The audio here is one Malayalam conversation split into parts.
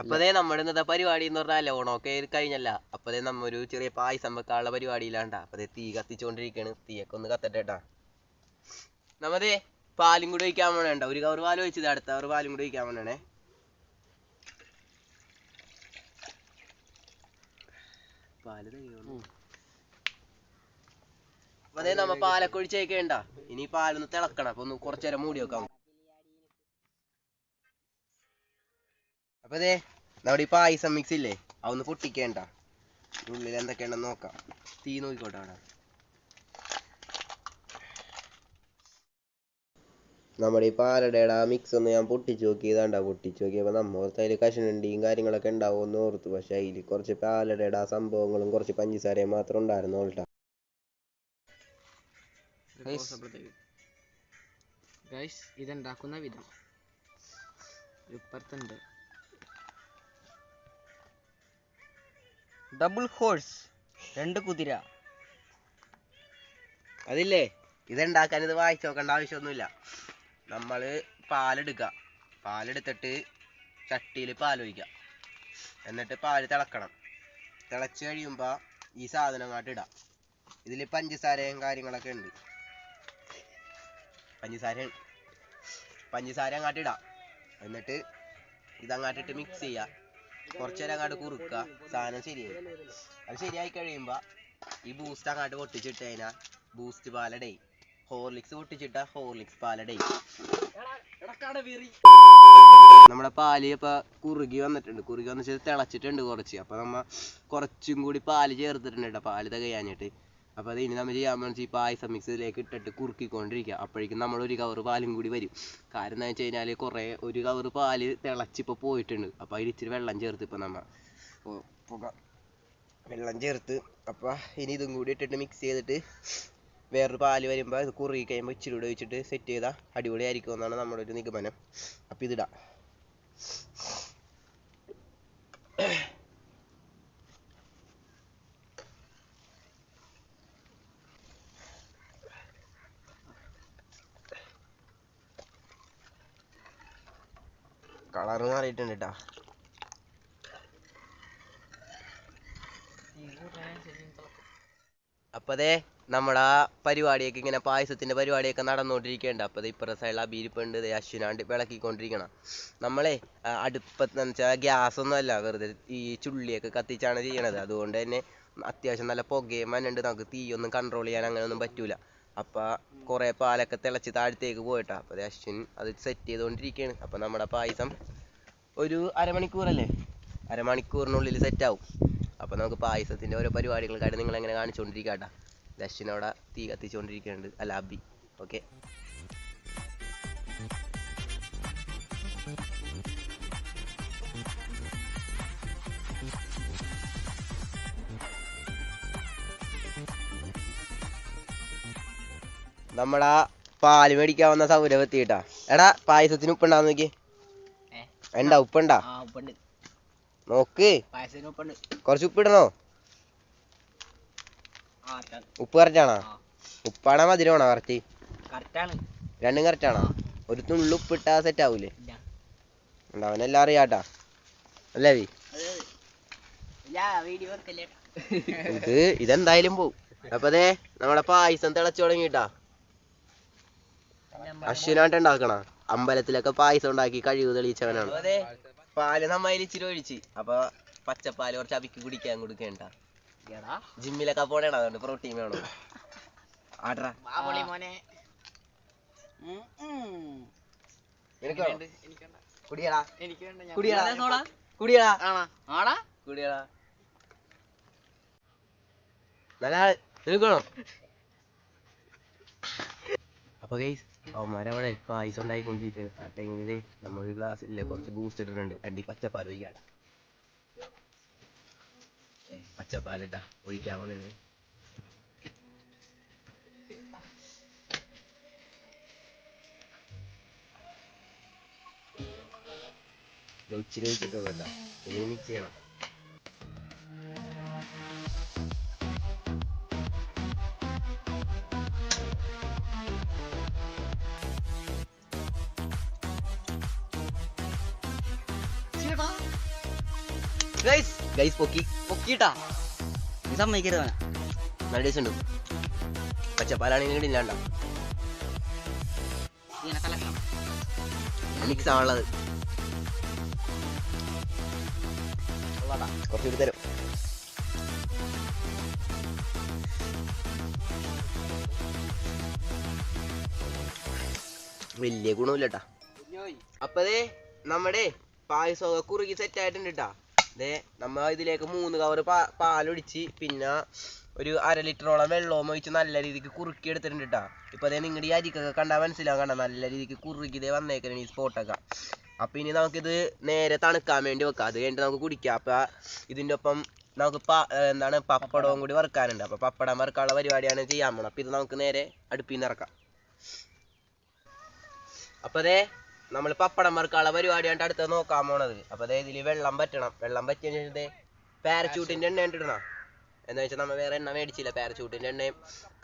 അപ്പതേ നമ്മുടെ ഇന്നത്തെ പരിപാടി എന്ന് പറഞ്ഞാൽ ഓണമൊക്കെ കഴിഞ്ഞല്ല. അപ്പതേ നമ്മ ഒരു ചെറിയ പായസം വെക്കാനുള്ള പരിപാടിയിലാണ്ട. അപ്പതേ തീ കത്തിച്ചോണ്ടിരിക്കാണ്. തീയൊക്കെ ഒന്ന് കത്തട്ടേട്ടാ. നമ്മതേ പാലും കൂടി ഒഴിക്കാൻ വേണ്ട. ഒരു കവർ പാൽ ഒഴിച്ചത്, അടുത്ത കവർ പാലും കൂടി ഒഴിക്കാൻ വേണ്ടേ. പാല് അപ്പതേ നമ്മ പാലൊക്കെ ഒഴിച്ചേക്കേണ്ട. ഇനി പാലൊന്ന് തിളക്കണം. അപ്പൊ ഒന്ന് കുറച്ചു നേരം മൂടി വെക്കാം. അപ്പതേ നമ്മുടെ ഈ പായസം മിക്സ് ഇല്ലേ, അതൊന്ന് പൊട്ടിക്കേണ്ട. ഉള്ളിൽ എന്തൊക്കെയുണ്ടെന്ന് നോക്കാം. തീ നോക്കിക്കോട്ടെ അവിടെ. നമ്മുടെ ഈ പാലടയുടെ ആ മിക്സ് ഒന്ന് ഞാൻ പൊട്ടിച്ചു നോക്കിയതാണ്ടാ. പൊട്ടിച്ചു നോക്കിയപ്പോൾ നമ്മൾ അതിൽ കശുവണ്ടിയും കാര്യങ്ങളൊക്കെ ഉണ്ടാവുമെന്ന് ഓർത്തു. പക്ഷെ അതിൽ കുറച്ച് പാലടയുടെ ആ സംഭവങ്ങളും കുറച്ച് പഞ്ചസാരയും മാത്രം ഉണ്ടായിരുന്നു കേട്ടോ. ഇതുണ്ടാക്കുന്ന വിധം ഇപ്പുറത്തുണ്ട്. ഡബിൾ ഹോഴ്സ്, 2 കുതിര. അതില്ലേ, ഇതുണ്ടാക്കാൻ ഇത് വായിച്ചു നോക്കേണ്ട ആവശ്യമൊന്നുമില്ല. നമ്മൾ പാലെടുക്കുക. പാലെടുത്തിട്ട് ചട്ടിയിൽ പാലൊഴിക്കുക. എന്നിട്ട് പാല് തിളക്കണം. തിളച്ച് കഴിയുമ്പോൾ ഈ സാധനം അങ്ങോട്ട് ഇടാം. ഇതിൽ പഞ്ചസാരയും കാര്യങ്ങളൊക്കെ ഉണ്ട്. പഞ്ചസാര അങ്ങോട്ട് ഇടാം. എന്നിട്ട് ഇതങ്ങാട്ടിട്ട് മിക്സ് ചെയ്യുക. കുറച്ചു നേരം അങ്ങോട്ട് കുറുക്കുക. സാധനം ശരിയായി. അത് ശരിയായി കഴിയുമ്പോൾ ഈ ബൂസ്റ്റ് അങ്ങോട്ട് പൊട്ടിച്ചിട്ട് കഴിഞ്ഞാൽ ബൂസ്റ്റ് പാലടേ. ഹോർലിക്സ് പൊട്ടിച്ചിട്ട ഹോർലിക്സ് പാലടേ. നമ്മുടെ പാല് ഇപ്പൊ കുറുകി വന്നിട്ടുണ്ട്. കുറുകി വന്നിട്ട് തിളച്ചിട്ടുണ്ട് കുറച്ച്. അപ്പൊ നമ്മ കുറച്ചും കൂടി പാല് ചേർത്തിട്ടുണ്ട്. പാല് തികയാഞ്ഞിട്ട്. അപ്പൊ അത് ഇനി നമ്മൾ ചെയ്യാൻ വേണ്ടി ഈ പായസം മിക്സ് ഇതിലേക്ക് ഇട്ടിട്ട് കുറുക്കിക്കൊണ്ടിരിക്കുക. അപ്പോഴേക്കും നമ്മൾ ഒരു കവർ പാലും കൂടി വരും. കാരണം എന്താ വെച്ച് കഴിഞ്ഞാൽ ഒരു കവർ പാല് തിളച്ചിപ്പോൾ പോയിട്ടുണ്ട്. അപ്പൊ അതിൽ ഇച്ചിരി വെള്ളം ചേർത്ത് ഇപ്പൊ നമ്മ വെള്ളം ചേർത്ത് അപ്പൊ ഇനി ഇതും കൂടി ഇട്ടിട്ട് മിക്സ് ചെയ്തിട്ട് വേറൊരു പാല് വരുമ്പോൾ ഇത് കുറുകി കഴിയുമ്പോൾ ഇച്ചിരി കൂടെ ഒഴിച്ചിട്ട് സെറ്റ് ചെയ്താൽ അടിപൊളിയായിരിക്കും എന്നാണ് നമ്മുടെ ഒരു നിഗമനം. അപ്പം ഇതിടാം. കളറ് മാറിയിട്ടുണ്ട് കേട്ടാ. അപ്പതേ നമ്മുടെ പരിപാടിയൊക്കെ ഇങ്ങനെ പായസത്തിന്റെ പരിപാടിയൊക്കെ നടന്നുകൊണ്ടിരിക്കുകയുണ്ട്. അപ്പോൾ ഇപ്പുറത്തെ സൈഡിൽ അബീരിപ്പുണ്ട്, അശ്വിനാണ്ട് വിളക്കിക്കൊണ്ടിരിക്കണം. നമ്മളെ അടുപ്പത്തെന്ന് വെച്ചാൽ ഗ്യാസൊന്നും അല്ല, വെറുതെ ഈ ചുള്ളിയൊക്കെ കത്തിച്ചാണ് ചെയ്യണത്. അതുകൊണ്ട് തന്നെ അത്യാവശ്യം നല്ല പുകയും വന്നുണ്ട്. നമുക്ക് തീയൊന്നും കൺട്രോൾ ചെയ്യാൻ അങ്ങനെയൊന്നും പറ്റൂല. അപ്പം കുറേ പാലൊക്കെ തിളച്ച് താഴത്തേക്ക് പോയിട്ടാ. അപ്പോൾ അശ്വിൻ അത് സെറ്റ് ചെയ്തുകൊണ്ടിരിക്കുകയാണ്. അപ്പം നമ്മുടെ പായസം ഒരു അരമണിക്കൂറല്ലേ, അരമണിക്കൂറിനുള്ളിൽ സെറ്റാവും. അപ്പം നമുക്ക് പായസത്തിൻ്റെ ഓരോ പരിപാടികൾക്കായിട്ട് നിങ്ങളെങ്ങനെ കാണിച്ചുകൊണ്ടിരിക്കാട്ടാ. ദർശനോടെ തീ കത്തിച്ചുകൊണ്ടിരിക്കുന്നുണ്ട്. അല്ല അബി. ഓക്കെ, നമ്മളാ പാല് മേടിക്കാൻ വന്ന സൗരവ് എത്തിയിട്ടാ. എടാ പായസത്തിന് ഉപ്പുണ്ടാന്ന് നോക്കി. എന്താ ഉപ്പുണ്ടാ? നോക്ക്, കുറച്ച് ഉപ്പിടണോ? ഉപ്പ് കറക്റ്റാണോ? ഉപ്പാണോ മധുരമാണോ? കറക്റ്റ് രണ്ടും കറക്റ്റാണോ? ഒരു തുള്ളി ഉപ്പിട്ടാ സെറ്റ് ആവൂലേ? അവനെല്ലാം അറിയാട്ടാ അല്ലേ? ഇതെന്തായാലും പോവും. അപ്പൊ അതെ നമ്മുടെ പായസം തിളച്ചു തുടങ്ങിട്ടാ. അശ്വിനായിട്ട് ഉണ്ടാക്കണ അമ്പലത്തിലൊക്കെ പായസം ഉണ്ടാക്കി കഴിവ് തെളിയിച്ചവനാണ്. അതെ പാല് നമ്മ ഇച്ചിരി ഒഴിച്ച്. അപ്പൊ പച്ചപ്പാല് കുറച്ച് അബിക്ക് കുടിക്കാൻ കൊടുക്കേണ്ട. ജിമ്മിലൊക്കെ പോണേണ, അതുകൊണ്ട് പ്രോട്ടീൻ വേണം. ആട്രാ കുടിയടാ കുടിയടാ കുടിയടാ കുടിയടാ. നല്ല നിൽക്കണോ? അപ്പൊ ഗൈസ് അവന്മാരവിടെ പായസം ഉണ്ടായിക്കൊണ്ടിരിക്കുന്നത്. ആ ടൈമില് നമ്മളൊരു ഗ്ലാസ്സിലെ കുറച്ച് ബൂസ്റ്റ് ഇട്ടിട്ടുണ്ട്. അടി പച്ചപ്പാൽ ഒഴിക്കാട. പച്ചപ്പാലിട്ടാ ഒഴിക്കാൻ പോകുന്നത്. ഇച്ചിരി ഒഴിച്ചിട്ടുള്ള ഇനി മിക്സ് ചെയ്യണം. ഗൈസ് പൊക്കി പൊക്കിട്ടാ നീ സമ്മതിക്കരുത് അവനെ. നല്ല ടേസ്റ്റ് ഉണ്ട്. പച്ചപ്പാലാണെങ്കിൽ ഇല്ലാണ്ട ഇങ്ങനെ കലക്കാം. മിക്സ് ആണുള്ളത്. ഉള്ളതാ. കുറച്ചുകൂടി തരും. വലിയ ഗുണമില്ലട്ടാ. അപ്പതേ നമ്മുടെ പായസമൊക്കെ കുറുകി സെറ്റ് ആയിട്ടുണ്ട് കേട്ടാ. ദേ നമ്മ ഇതിലേക്ക് 3 കവർ പാലൊഴിച്ച് പിന്നെ ഒരു 1/2 ലിറ്ററോളം വെള്ളവും ഒഴിച്ച് നല്ല രീതിക്ക് കുറുക്കി എടുത്തിട്ടുണ്ട് കേട്ടാ. ഇപ്പൊ അതേ നിങ്ങളുടെ ഈ അരിക്കൊക്കെ കണ്ടാൽ മനസ്സിലാവും, കണ്ട നല്ല രീതിക്ക് കുറുക്കി ഇതേ വന്നേക്കണം ഈ സ്പോട്ടൊക്കെ. അപ്പൊ ഇനി നമുക്കിത് നേരെ തണുക്കാൻ വേണ്ടി വെക്കാം. അത് കഴിഞ്ഞിട്ട് നമുക്ക് കുടിക്കാം. അപ്പൊ ഇതിൻ്റെ ഒപ്പം നമുക്ക് എന്താണ് പപ്പടവും കൂടി വറുക്കാനുണ്ട്. അപ്പൊ പപ്പടം വറുക്കാനുള്ള പരിപാടിയാണ് ചെയ്യാൻ പോണത്. അപ്പൊ ഇത് നമുക്ക് നേരെ അടുപ്പിൽ നിന്ന് ഇറക്കാം. അപ്പൊ അതേ നമ്മൾ പപ്പടം വറുക്കാനുള്ള പരിപാടിയാണ് അടുത്തത് നോക്കാൻ പോണത്. അപ്പൊ അതേ ഇതിൽ വെള്ളം പറ്റണം. വെള്ളം പറ്റിയതിന് ശേഷം പാരച്യൂട്ടിന്റെ എണ്ണ ഇടണം. എന്താ വെച്ചാൽ നമ്മൾ വേറെ എണ്ണ മേടിച്ചില്ല. പാരച്യൂട്ടിന്റെ എണ്ണയും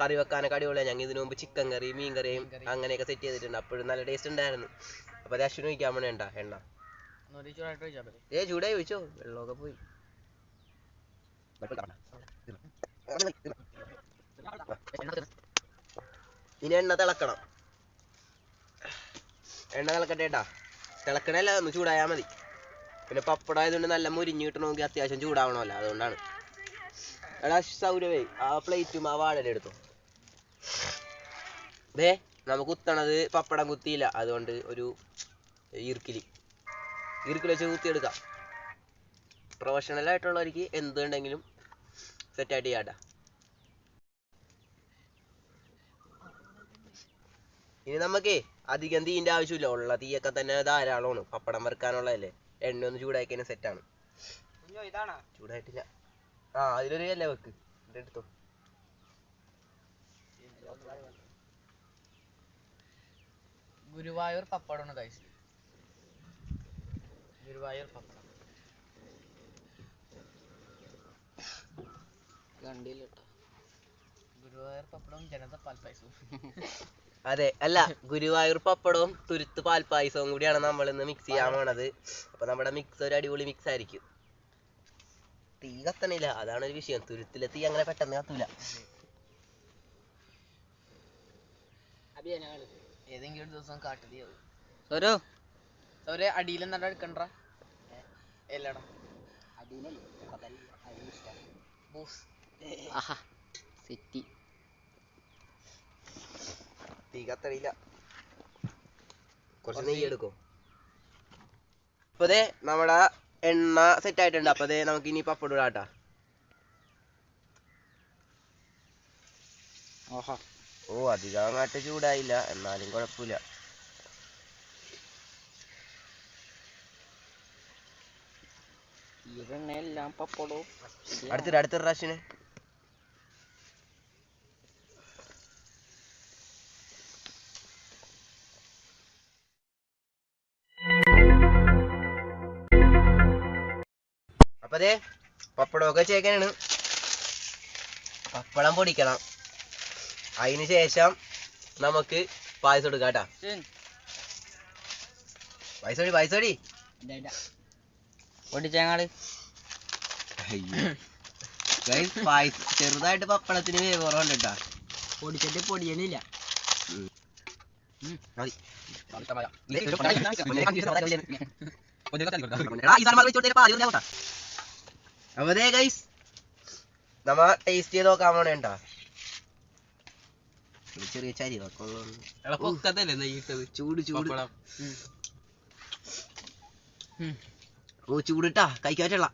കറി വെക്കാനൊക്കെ അടിപൊളിയാണ്. ഞങ്ങൾ ഇതിനു മുമ്പ് ചിക്കൻ കറി, മീൻ കറിയും അങ്ങനെയൊക്കെ സെറ്റ് ചെയ്തിട്ടുണ്ട്. അപ്പോഴും നല്ല ടേസ്റ്റ് ഉണ്ടായിരുന്നു. അപ്പൊ അത് അശ്വിന് ഒഴിക്കാൻ വേണ്ട എണ്ണ. ചൂടായി ഒഴിച്ചോ, വെള്ളമൊക്കെ പോയി. ഇനി എണ്ണ തിളക്കണം. എണ്ണ തിളക്കട്ടേട്ടാ. തിളക്കണല്ല, ഒന്ന് ചൂടായാൽ മതി. പിന്നെ പപ്പടം ആയതുകൊണ്ട് നല്ല മുരിഞ്ഞ് കിട്ടണമെങ്കിൽ അത്യാവശ്യം ചൂടാവണമല്ലോ, അതുകൊണ്ടാണ്. എടാ സൗരവേ ആ പ്ലേറ്റും ആ വാഴല എടുത്തോ. ദേ നമുക്ക് കുത്തണത് പപ്പടം കുത്തിയില്ല, അതുകൊണ്ട് ഒരു ഈർക്കിലി വെച്ച് കുത്തിയെടുക്കാം. പ്രൊഫഷണൽ ആയിട്ടുള്ളവർക്ക് എന്തുണ്ടെങ്കിലും സെറ്റായിട്ട് ചെയ്യാട്ടാ. ഇനി നമുക്കേ അധികം തീൻ്റെ ആവശ്യമില്ല. ഉള്ള തീയൊക്കെ തന്നെ ധാരാളമാണ്. പപ്പടം വറുക്കാനുള്ളതല്ലേ. എണ്ണ ഒന്ന് ചൂടാക്കിയതിന് സെറ്റാണ്. ചൂടായിട്ടില്ല. ആ അതിലൊരു ഇല വെക്ക്, എടുത്തോ. ഗുരുവായൂർ പപ്പടമാണ് കഴിച്ചത്. ഗുരുവായൂർ പപ്പടം കണ്ടില്ല കേട്ടോ. ഗുരുവായൂർ പപ്പടവും ജനത പാൽപ്പായസവും. അതെ, അല്ല ഗുരുവായൂർ പപ്പടവും തുരുത്ത് പാൽപ്പായസവും കൂടിയാണ് നമ്മൾ ഇന്ന് മിക്സ് ചെയ്യാൻ പോണത്. അപ്പൊ നമ്മുടെ മിക്സ് ഒരു അടിപൊളി മിക്സ് ആയിരിക്കും. തീ കത്തണില്ല, അതാണ് ഒരു വിഷയം. തുരുത്തിലെ തീ അങ്ങനെ പെട്ടെന്ന് കത്തൂല. ഏതെങ്കിലും ഒരു ദിവസം കാട്ടുതീയാവും. സോരോ അടിയിൽ എന്നിട്ട് എടുക്കണ്ട എല്ലാടാ. തീ കത്തണില്ല, കുറച്ച് നെയ്യ് എടുക്കും. അപ്പൊ ദേ നമ്മുടെ എണ്ണ സെറ്റ് ആയിട്ടുണ്ട്. അപ്പൊ ദേ നമുക്ക് ഇനി പപ്പടം ഇടാട്ടാ. ഓ അധികം അങ്ങോട്ട് ചൂടായില്ല, എന്നാലും കുഴപ്പമില്ല. എല്ലാം പപ്പടവും അടുത്ത പ്രാവശ്യം അപ്പൊ അതെ പപ്പടമൊക്കെ ചേക്കാനാണ്. പപ്പടം പൊടിക്കണം. അതിന് ശേഷം നമുക്ക് പായസം എടുക്കാം കേട്ടാ. പായസോടി പൊടിച്ചങ്ങാട് ചെറുതായിട്ട് പപ്പടത്തിന് വേവ് കുറവുണ്ട് കേട്ടാ. പൊടിച്ചിട്ട് പൊടിയണില്ല. അവതേ ഗൈസ് നമ്മ ടേസ്റ്റ് ചെയ്ത് നോക്കാൻ പോണേണ്ടാ. ചെറിയ ചരി ചൂട് ചൂട് ഓ ചൂടിട്ടാ കഴിക്കാൻ പറ്റുള്ള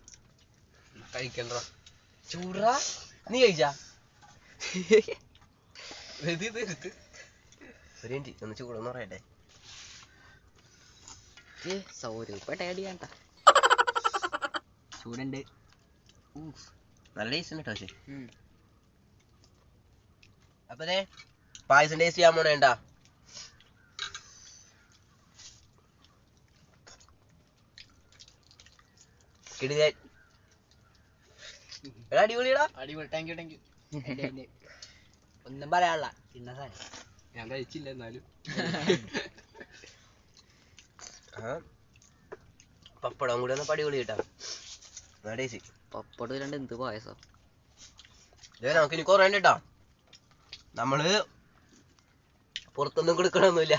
കഴിക്കണ്ട ചൂടാ. നീ കഴിച്ചാ ഒരു മിനിറ്റ് ഒന്ന് ചൂടൊന്ന് പറയട്ടെ. സൗരൂപ്പേട്ട ചൂടുണ്ട്, നല്ല ടേസ്റ്റ് ഉണ്ട് കേട്ടോ. പക്ഷേ അപ്പൊ പായസം ടേസ്റ്റ് ചെയ്യാൻ പോണേണ്ടാ. അടിപൊളിയാ. അടിപൊളി. Thank you. ഒന്നും പറയാനുള്ള ഇന്ന സാധനം ഞാൻ കഴിച്ചില്ല, എന്നാലും പപ്പടം കൂടെ ഒന്ന് അടിപൊളി കിട്ടാ. ടേസ്റ്റ്. പപ്പടം ഇല്ലാണ്ട് എന്ത് പായസം. നമുക്ക് ഇനി കുറേ കേട്ടാ. നമ്മള് പുറത്തൊന്നും കൊടുക്കണമൊന്നുമില്ല,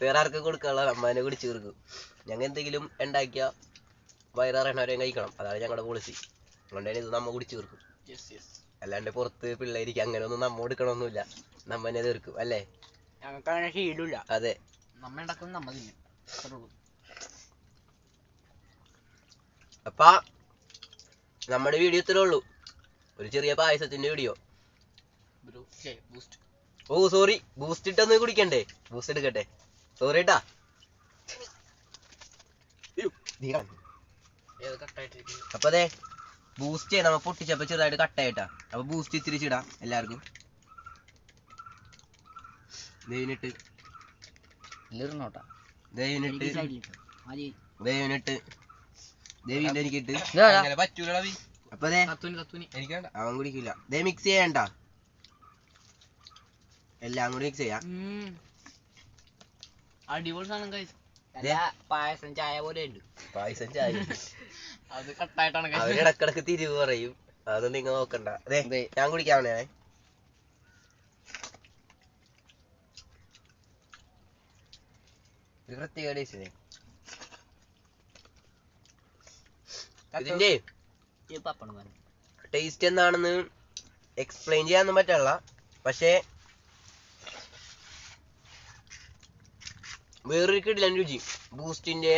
വേറെ ആർക്കും കൊടുക്കാനുള്ള അമ്മേനെ കുടിച്ചു തീർക്കും. ഞങ്ങൾ എന്തെങ്കിലും ഉണ്ടാക്കിയ വയറിറങ്ങണവരെയും കഴിക്കണം, അതാണ് ഞങ്ങളുടെ പോളിസി. അതുകൊണ്ടാണ് ഇത് നമ്മ കുടിച്ചു തീർക്കും. അല്ലാണ്ട് പുറത്ത് പിള്ളേർക്ക് അങ്ങനെ ഒന്നും നമ്മ കൊടുക്കണമൊന്നുമില്ല, നമ്മനെ തീർക്കും അല്ലേ. ഞങ്ങൾക്ക് അങ്ങനെ ശീലമില്ല. അതെ, നമ്മ ഉണ്ടാക്കും നമ്മ തിന്നും. അപ്പ നമ്മുടെ വീഡിയോ ഇത്രേ ഉള്ളൂ, ഒരു ചെറിയ പായസത്തിന്റെ വീഡിയോ. ഓ സോറി, ബൂസ്റ്റ് ഇട്ടൊന്ന് കുടിക്കണ്ടേ, ബൂസ്റ്റ് എടുക്കട്ടെ, സോറി ട്ടാ. അപ്പൊ അതെ ബൂസ്റ്റ് നമ്മ പൊട്ടിച്ചപ്പോ ചെറുതായിട്ട് കട്ടായിട്ടാ. അപ്പൊ ബൂസ്റ്റ് ഇച്ചിരിച്ചിടാം എല്ലാവർക്കും. ദൈവനിട്ട് ദേവിന്റെ എനിക്കിട്ട്. അപ്പൊ അതെ അവൻ കുടിക്കില്ല. ദേ മിക്സ് ചെയ്യണ്ട, എല്ലാം കൂടി മിക്സ് ചെയ്യാം. അടിപൊളി സാധനം കഴിച്ചു. പായസം ചായ പോലെ ഉണ്ട്. പായസം ചായ അത് കട്ടായിട്ടാണ് അവരിടക്കിടക്ക് തിരിവ് പറയും, അതൊന്നും നിങ്ങൾ നോക്കണ്ട. അതെ ഞാൻ കുടിക്കാവണേ. പ്രത്യേക ടേസ്റ്റ്. ഇതിന്റെ ടേസ്റ്റ് എന്താണെന്ന് എക്സ്പ്ലെയിൻ ചെയ്യാനൊന്നും പറ്റില്ല, പക്ഷേ വേറൊരു കിടിലൻ രുചി. ബൂസ്റ്റിന്റെ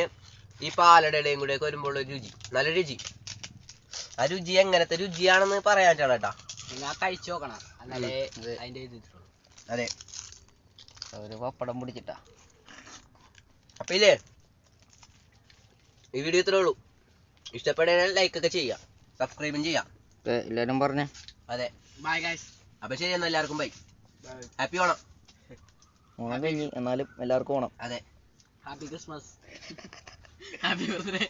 ഈ പാലടയുടെയും കൂടെ ഒക്കെ വരുമ്പോൾ ഒരു രുചി, നല്ല രുചി. ആ രുചി എങ്ങനത്തെ രുചിയാണെന്ന് പറയാൻ ചേട്ടാ. കഴിച്ചു നോക്കണം, അതെ. ഒരു പപ്പടം പിടിച്ചിട്ടാ. അപ്പൊ ഇല്ലേ ഈ വീഡിയോ ഇത്രേ ഉള്ളൂ. ഇഷ്ടപ്പെടുകയാണെങ്കിൽ ലൈക്ക് ഒക്കെ ചെയ്യാം, സബ്സ്ക്രൈബും ചെയ്യാം. എല്ലാരും പറഞ്ഞേ. അതെ, ബൈ ഗൈസ്. അപ്പൊ ശരി എന്നാ, എല്ലാവർക്കും ബൈ. ഹാപ്പി ഓണം. ഓണം കഴിഞ്ഞ് എന്നാലും എല്ലാവർക്കും ഓണം. അതെ, ഹാപ്പി ക്രിസ്മസ്. Happy birthday.